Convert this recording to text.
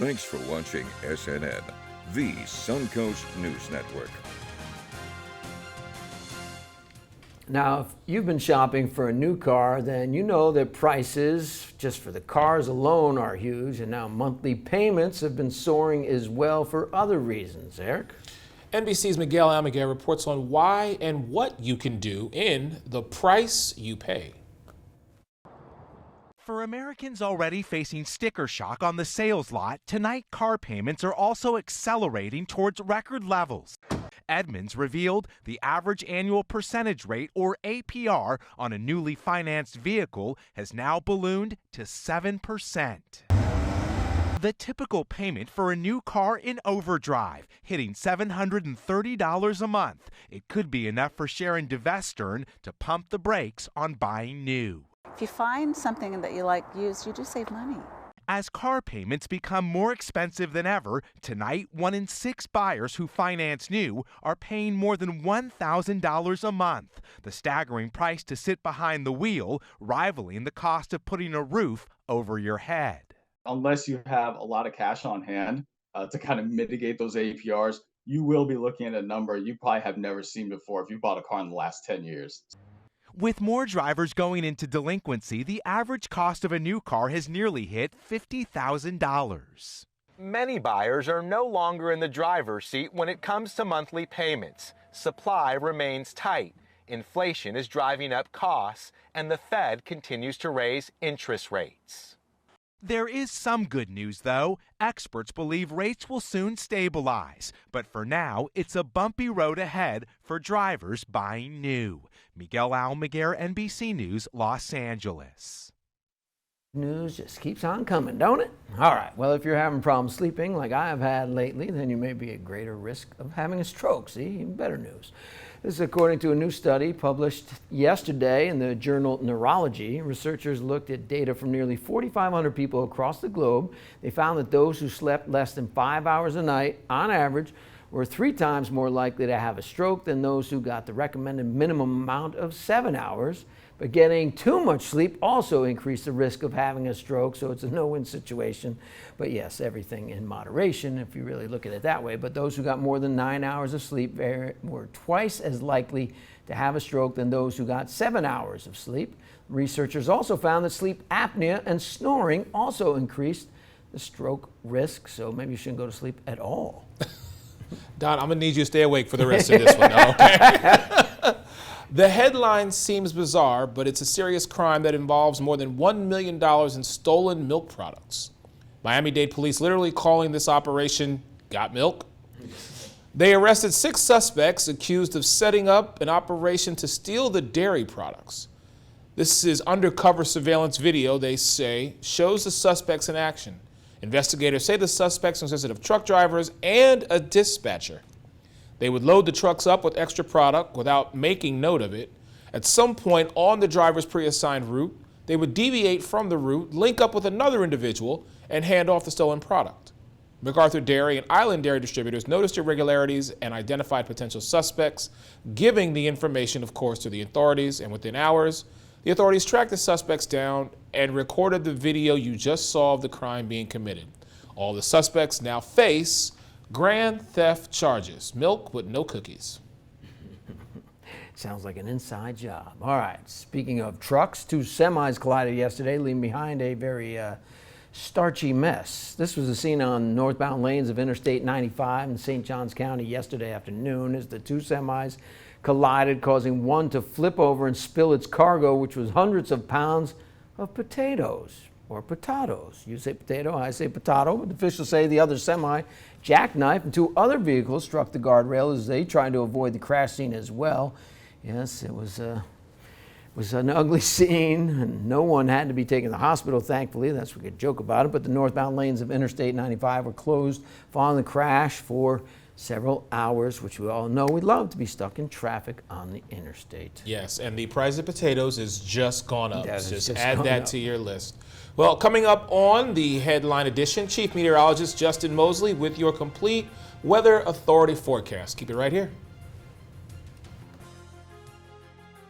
Thanks for watching SNN, the Suncoast News Network. Now, if you've been shopping for a new car, then you know that prices just for the cars alone are huge, and now monthly payments have been soaring as well for other reasons. Eric? NBC's Miguel Almaguer reports on why and what you can do in The Price You Pay. For Americans already facing sticker shock on the sales lot, tonight car payments are also accelerating towards record levels. Edmunds revealed the average annual percentage rate, or APR, on a newly financed vehicle has now ballooned to 7%. The typical payment for a new car in overdrive, hitting $730 a month. It could be enough for Sharon DeVestern to pump the brakes on buying new. If you find something that you like used, you do save money. As car payments become more expensive than ever, tonight 1 in 6 buyers who finance new are paying more than $1,000 a month. The staggering price to sit behind the wheel, rivaling the cost of putting a roof over your head. Unless you have a lot of cash on hand to kind of mitigate those APRs, you will be looking at a number you probably have never seen before if you bought a car in the last 10 years. With more drivers going into delinquency, the average cost of a new car has nearly hit $50,000. Many buyers are no longer in the driver's seat when it comes to monthly payments. Supply remains tight. Inflation is driving up costs, and the Fed continues to raise interest rates. There is some good news, though. Experts believe rates will soon stabilize. But for now, it's a bumpy road ahead for drivers buying new. Miguel Almaguer, NBC News, Los Angeles. News just keeps on coming, don't it? All right, well, if you're having problems sleeping like I have had lately, then you may be at greater risk of having a stroke. See, even better news. This is according to a new study published yesterday in the journal Neurology. Researchers looked at data from nearly 4,500 people across the globe. They found that those who slept less than 5 hours a night, on average, were 3 times more likely to have a stroke than those who got the recommended minimum amount of 7 hours. But getting too much sleep also increased the risk of having a stroke, so it's a no-win situation. But yes, everything in moderation, if you really look at it that way. But those who got more than 9 hours of sleep were twice as likely to have a stroke than those who got 7 hours of sleep. Researchers also found that sleep apnea and snoring also increased the stroke risk, so maybe you shouldn't go to sleep at all. Don, I'm going to need you to stay awake for the rest of this one, okay? The headline seems bizarre, but it's a serious crime that involves more than $1 million in stolen milk products. Miami-Dade police literally calling this operation Got Milk. They arrested 6 suspects accused of setting up an operation to steal the dairy products. This is undercover surveillance video, they say, shows the suspects in action. Investigators say the suspects consisted of truck drivers and a dispatcher. They would load the trucks up with extra product without making note of it. At some point on the driver's pre-assigned route, they would deviate from the route, link up with another individual, and hand off the stolen product. MacArthur Dairy and Island Dairy distributors noticed irregularities and identified potential suspects, giving the information, of course, to the authorities. And within hours, the authorities tracked the suspects down and recorded the video you just saw of the crime being committed. All the suspects now face grand theft charges. Milk with no cookies. Sounds like an inside job. All right, speaking of trucks, 2 semis collided yesterday, leaving behind a very starchy mess. This was a scene on northbound lanes of Interstate 95 in St. Johns County yesterday afternoon as the 2 semis collided, causing one to flip over and spill its cargo, which was hundreds of pounds of potatoes. Or potatoes. You say potato, I say potato, but officials say the other semi jackknifed and 2 other vehicles struck the guardrail as they tried to avoid the crash scene as well. Yes, it was an ugly scene, and no one had to be taken to the hospital, thankfully. That's what we could joke about it, but the northbound lanes of Interstate 95 were closed following the crash for several hours, which we all know we love to be stuck in traffic on the interstate. Yes, and the price of potatoes has just gone up. Just add gone that up to your list. Well, coming up on the headline edition, Chief Meteorologist Justin Mosley with your complete Weather Authority forecast. Keep it right here.